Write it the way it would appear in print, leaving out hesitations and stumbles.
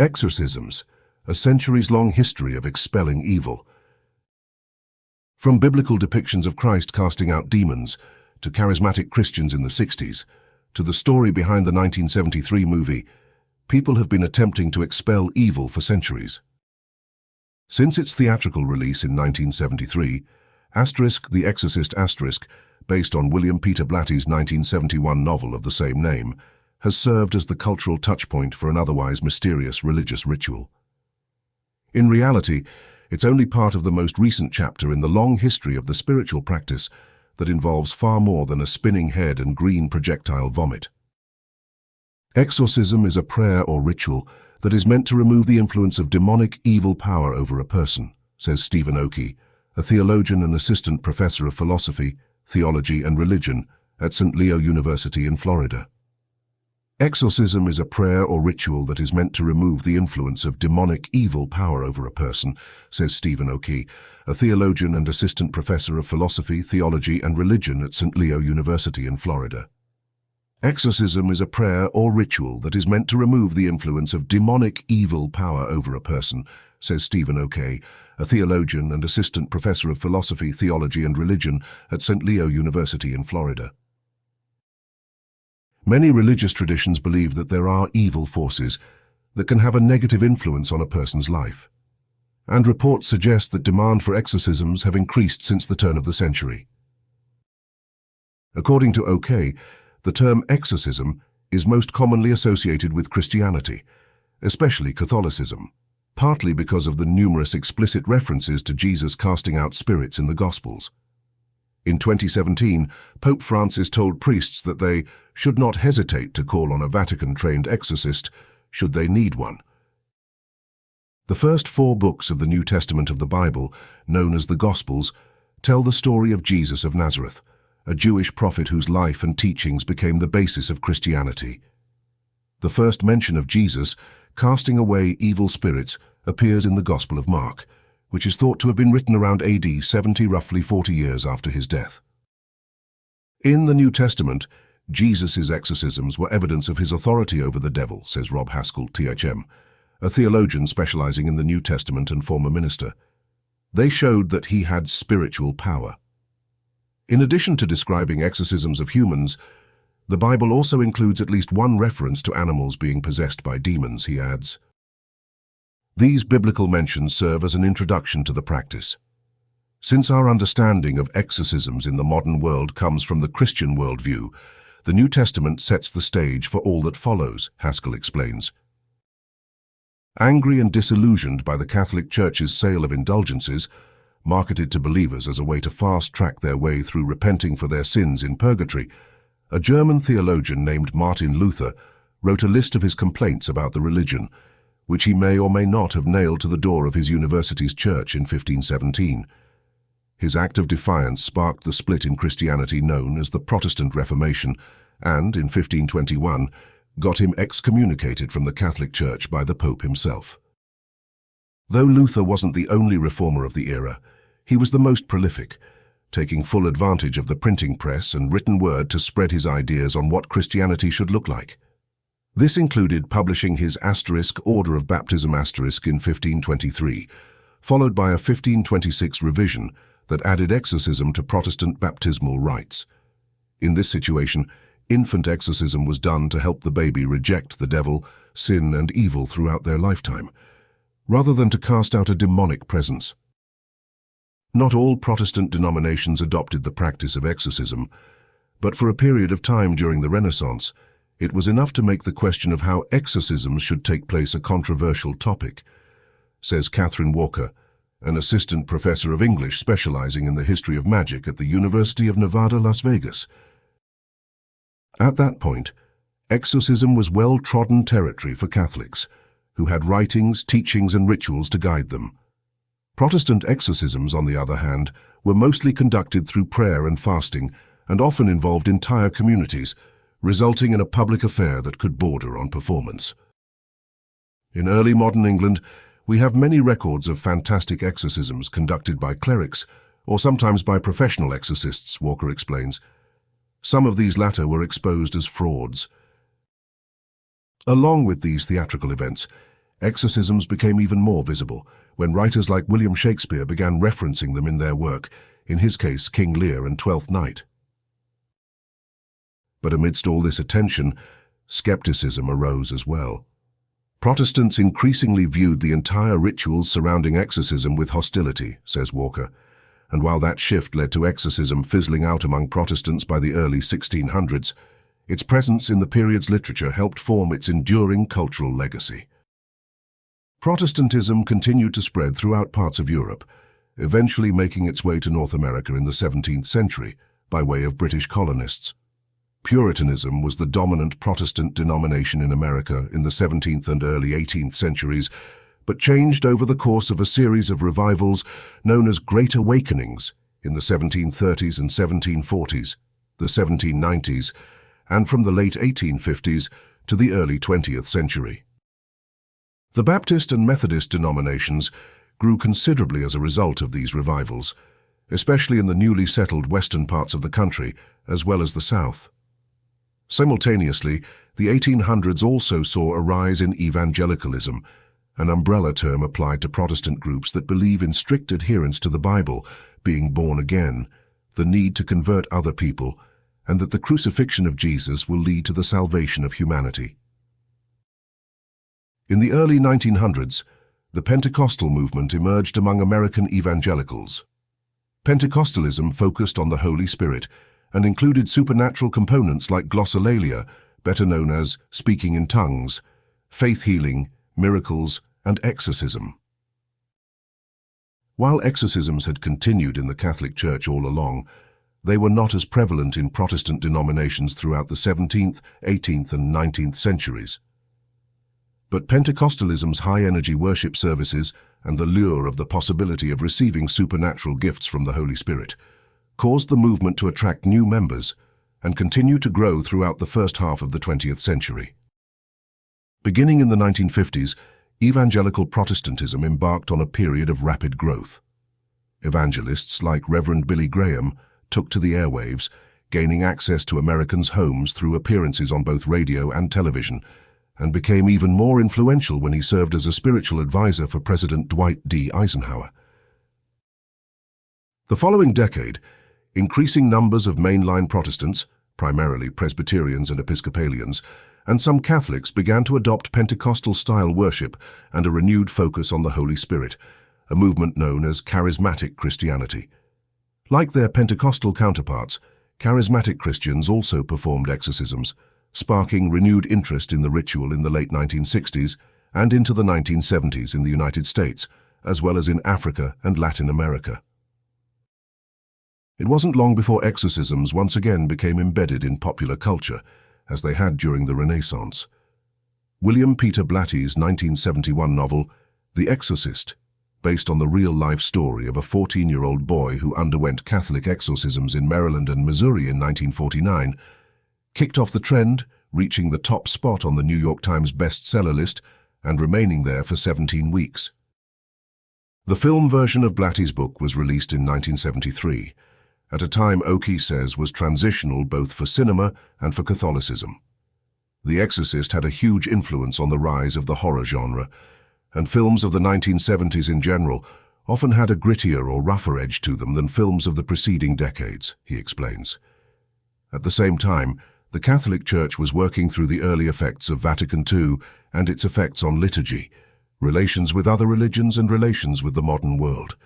Exorcisms, a centuries-long history of expelling evil. From biblical depictions of Christ casting out demons, to charismatic Christians in the 60s, to the story behind the 1973 movie, people have been attempting to expel evil for centuries. Since its theatrical release in 1973, The Exorcist based on William Peter Blatty's 1971 novel of the same name, has served as the cultural touchpoint for an otherwise mysterious religious ritual. In reality, it's only part of the most recent chapter in the long history of the spiritual practice that involves far more than a spinning head and green projectile vomit. Exorcism is a prayer or ritual that is meant to remove the influence of demonic evil power over a person, says Stephen Oakey, a theologian and assistant professor of philosophy, theology and religion at St. Leo University in Florida. Exorcism is a prayer or ritual that is meant to remove the influence of demonic evil power over a person, says Stephen Oakey, a theologian and assistant professor of philosophy, theology and religion at St. Leo University in Florida. Exorcism is a prayer or ritual that is meant to remove the influence of demonic evil power over a person, says Stephen Oakey, a theologian and assistant professor of philosophy, theology and religion at St. Leo University in Florida. Many religious traditions believe that there are evil forces that can have a negative influence on a person's life, and reports suggest that demand for exorcisms have increased since the turn of the century. According to Oakey, the term exorcism is most commonly associated with Christianity, especially Catholicism, partly because of the numerous explicit references to Jesus casting out spirits in the Gospels. In 2017, Pope Francis told priests that they should not hesitate to call on a Vatican-trained exorcist should they need one. The first 4 books of the New Testament of the Bible, known as the Gospels, tell the story of Jesus of Nazareth, a Jewish prophet whose life and teachings became the basis of Christianity. The first mention of Jesus casting away evil spirits appears in the Gospel of Mark, which is thought to have been written around AD 70, roughly 40 years after his death. In the New Testament, Jesus' exorcisms were evidence of his authority over the devil, says Rob Haskell, THM, a theologian specializing in the New Testament and former minister. They showed that he had spiritual power. In addition to describing exorcisms of humans, the Bible also includes at least one reference to animals being possessed by demons, he adds. These biblical mentions serve as an introduction to the practice. Since our understanding of exorcisms in the modern world comes from the Christian worldview, the New Testament sets the stage for all that follows, Haskell explains. Angry and disillusioned by the Catholic Church's sale of indulgences, marketed to believers as a way to fast-track their way through repenting for their sins in purgatory, a German theologian named Martin Luther wrote a list of his complaints about the religion, which he may or may not have nailed to the door of his university's church in 1517. His act of defiance sparked the split in Christianity known as the Protestant Reformation and, in 1521, got him excommunicated from the Catholic Church by the Pope himself. Though Luther wasn't the only reformer of the era, he was the most prolific, taking full advantage of the printing press and written word to spread his ideas on what Christianity should look like. This included publishing his Order of Baptism in 1523, followed by a 1526 revision that added exorcism to Protestant baptismal rites. In this situation, infant exorcism was done to help the baby reject the devil, sin and evil throughout their lifetime, rather than to cast out a demonic presence. Not all Protestant denominations adopted the practice of exorcism, but for a period of time during the Renaissance, it was enough to make the question of how exorcisms should take place a controversial topic, says Catherine Walker, an assistant professor of English specializing in the history of magic at the University of Nevada, Las Vegas. At that point, exorcism was well-trodden territory for Catholics, who had writings, teachings, and rituals to guide them. Protestant exorcisms, on the other hand, were mostly conducted through prayer and fasting, and often involved entire communities, resulting in a public affair that could border on performance. In early modern England, we have many records of fantastic exorcisms conducted by clerics, or sometimes by professional exorcists, Walker explains. Some of these latter were exposed as frauds. Along with these theatrical events, Exorcisms became even more visible when writers like William Shakespeare began referencing them in their work, in his case King Lear and Twelfth Night. But amidst all this attention, skepticism arose as well. Protestants increasingly viewed the entire rituals surrounding exorcism with hostility, says Walker, and while that shift led to exorcism fizzling out among Protestants by the early 1600s, its presence in the period's literature helped form its enduring cultural legacy. Protestantism continued to spread throughout parts of Europe, eventually making its way to North America in the 17th century by way of British colonists. Puritanism was the dominant Protestant denomination in America in the 17th and early 18th centuries, but changed over the course of a series of revivals known as Great Awakenings in the 1730s and 1740s, the 1790s, and from the late 1850s to the early 20th century. The Baptist and Methodist denominations grew considerably as a result of these revivals, especially in the newly settled western parts of the country, as well as the South. Simultaneously, the 1800s also saw a rise in evangelicalism, an umbrella term applied to Protestant groups that believe in strict adherence to the Bible, being born again, the need to convert other people, and that the crucifixion of Jesus will lead to the salvation of humanity. In the early 1900s, the Pentecostal movement emerged among American evangelicals. Pentecostalism focused on the Holy Spirit and included supernatural components like glossolalia, better known as speaking in tongues, faith healing, miracles, and exorcism. While exorcisms had continued in the Catholic Church all along, they were not as prevalent in Protestant denominations throughout the 17th, 18th, and 19th centuries. But Pentecostalism's high-energy worship services and the lure of the possibility of receiving supernatural gifts from the Holy Spirit caused the movement to attract new members and continue to grow throughout the first half of the 20th century. Beginning in the 1950s, evangelical Protestantism embarked on a period of rapid growth. Evangelists like Reverend Billy Graham took to the airwaves, gaining access to Americans' homes through appearances on both radio and television, and became even more influential when he served as a spiritual advisor for President Dwight D. Eisenhower. The following decade, increasing numbers of mainline Protestants, primarily Presbyterians and Episcopalians, and some Catholics began to adopt Pentecostal-style worship and a renewed focus on the Holy Spirit, a movement known as charismatic Christianity. Like their Pentecostal counterparts, charismatic Christians also performed exorcisms, sparking renewed interest in the ritual in the late 1960s and into the 1970s in the United States, as well as in Africa and Latin America. It wasn't long before exorcisms once again became embedded in popular culture, as they had during the Renaissance. William Peter Blatty's 1971 novel, The Exorcist, based on the real-life story of a 14-year-old boy who underwent Catholic exorcisms in Maryland and Missouri in 1949, kicked off the trend, reaching the top spot on the New York Times bestseller list and remaining there for 17 weeks. The film version of Blatty's book was released in 1973, at a time Oakey says was transitional both for cinema and for Catholicism. The Exorcist had a huge influence on the rise of the horror genre, and films of the 1970s in general often had a grittier or rougher edge to them than films of the preceding decades, he explains. At the same time, the Catholic Church was working through the early effects of Vatican II and its effects on liturgy, relations with other religions and relations with the modern world.